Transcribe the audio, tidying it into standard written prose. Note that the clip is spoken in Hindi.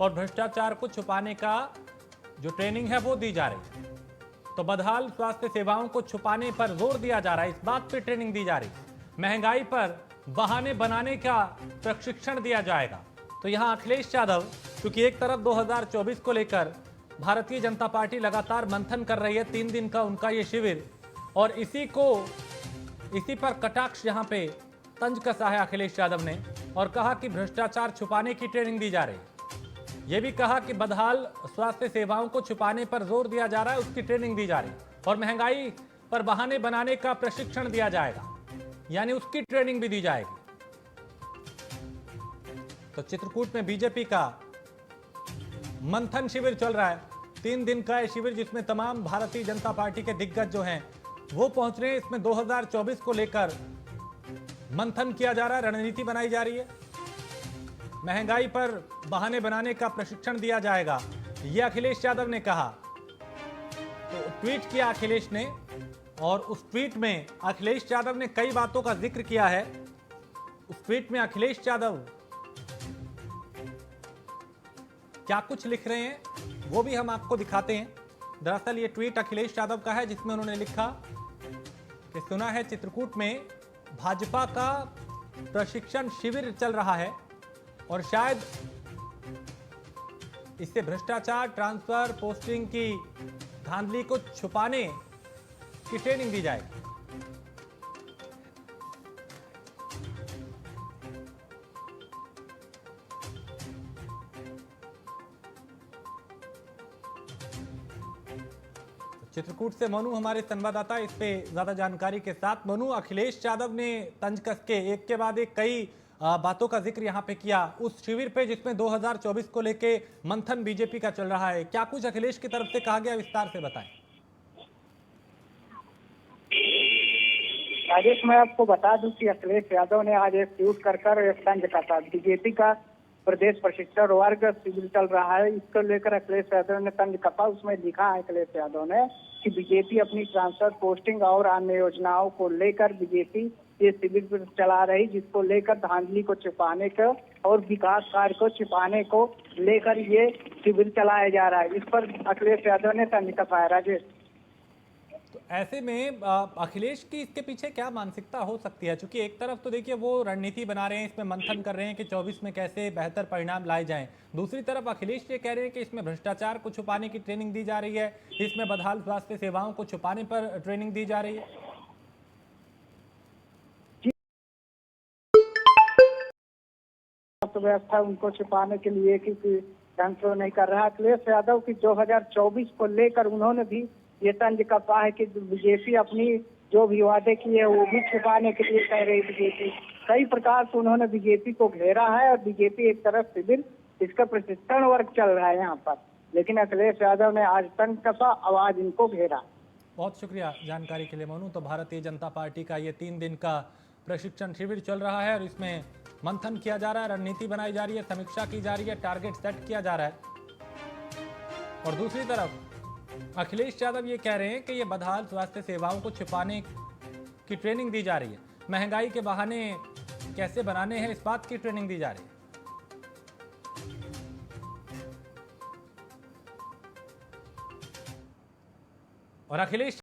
और भ्रष्टाचार को छुपाने का जो ट्रेनिंग है वो दी जा रही है। तो बदहाल स्वास्थ्य सेवाओं को छुपाने पर जोर दिया जा रहा है, इस बात पे ट्रेनिंग दी जा रही है। महंगाई पर बहाने बनाने का प्रशिक्षण दिया जाएगा। तो यहां अखिलेश यादव, क्योंकि एक तरफ 2024 को लेकर भारतीय जनता पार्टी लगातार मंथन कर रही है, 3 दिन का उनका ये शिविर, और इसी पर कटाक्ष यहां पे तंज कसा है अखिलेश यादव ने और कहा कि भ्रष्टाचार छुपाने की ट्रेनिंग दी जा रही है। यह भी कहा कि बदहाल स्वास्थ्य सेवाओं को छुपाने पर जोर दिया जा रहा है, उसकी ट्रेनिंग दी जा रही है, और महंगाई पर बहाने बनाने का प्रशिक्षण दिया जाएगा, यानी उसकी ट्रेनिंग भी दी जाएगी। तो चित्रकूट में बीजेपी का मंथन शिविर चल रहा है, 3 दिन का यह शिविर, जिसमें तमाम भारतीय जनता पार्टी के दिग्गज जो हैं वो पहुंच रहे हैं। इसमें 2024 को लेकर मंथन किया जा रहा है, रणनीति बनाई जा रही है, महंगाई पर बहाने बनाने का प्रशिक्षण दिया जाएगा, यह अखिलेश यादव ने कहा। तो ट्वीट किया अखिलेश ने, और उस ट्वीट में अखिलेश यादव ने कई बातों का जिक्र किया है। उस ट्वीट में अखिलेश यादव क्या कुछ लिख रहे हैं वो भी हम आपको दिखाते हैं। दरअसल ये ट्वीट अखिलेश यादव का है, जिसमें उन्होंने लिखा कि सुना है चित्रकूट में भाजपा का प्रशिक्षण शिविर चल रहा है और शायद इससे भ्रष्टाचार, ट्रांसफर, पोस्टिंग की धांधली को छुपाने की ट्रेनिंग दी जाएगी। चित्रकूट से मनु हमारे संवाददाता इस पे ज्यादा जानकारी के साथ। मनु, अखिलेश यादव ने तंज कस के एक के बाद एक कई बातों का जिक्र यहां पे किया उस शिविर पे, जिसमें 2024 को लेके मंथन बीजेपी का चल रहा है। क्या कुछ अखिलेश की तरफ से कहा गया, विस्तार से बताएं। राजेश, मैं आपको बता दूं कि अखिलेश यादव ने आज एक ट्वीट कर एक तंज कसा। बीजेपी का प्रदेश प्रशिक्षण वर्ग शिविर चल रहा है, इसको लेकर अखिलेश यादव ने तंज कसा। उसमें लिखा है अखिलेश यादव ने कि बीजेपी अपनी ट्रांसफर, पोस्टिंग और अन्य योजनाओं को लेकर बीजेपी ये शिविर चला रही, जिसको लेकर धांधली को छिपाने को और विकास कार्य को छिपाने को लेकर ये शिविर चलाया जा रहा है। इस पर अखिलेश यादव ने तंज कसा है। राजेश, तो ऐसे में अखिलेश की इसके पीछे क्या मानसिकता हो सकती है? क्योंकि एक तरफ तो देखिए वो रणनीति बना रहे हैं, इसमें मंथन कर रहे हैं कि 24 में कैसे बेहतर परिणाम लाए जाएं। दूसरी तरफ अखिलेश ये कह रहे हैं कि इसमें भ्रष्टाचार को छुपाने की ट्रेनिंग दी जा रही है, इसमें बदहाल स्वास्थ्य सेवाओं को छुपाने पर ट्रेनिंग दी जा रही है। व्यवस्था उनको छिपाने के लिए किसी कंट्रोल नहीं कर रहा। अखिलेश यादव की 2024 को लेकर उन्होंने भी ये तंज कसा है कि बीजेपी अपनी जो भी वादे किए है वो भी छुपाने के लिए कह रही बीजेपी। कई प्रकार से उन्होंने बीजेपी को घेरा है और बीजेपी एक तरफ शिविर, इसका प्रशिक्षण वर्ग चल रहा है यहाँ पर, लेकिन अखिलेश यादव ने आज तंज कसा, आवाज इनको घेरा। बहुत शुक्रिया जानकारी के लिए मोनू। तो भारतीय जनता पार्टी का ये 3 दिन का प्रशिक्षण शिविर चल रहा है और इसमें मंथन किया जा रहा है, रणनीति बनाई जा रही है, समीक्षा की जा रही है, टारगेट सेट किया जा रहा है। और दूसरी तरफ अखिलेश यादव ये कह रहे हैं कि ये बदहाल स्वास्थ्य सेवाओं को छिपाने की ट्रेनिंग दी जा रही है, महंगाई के बहाने कैसे बनाने हैं इस बात की ट्रेनिंग दी जा रही है। और अखिलेश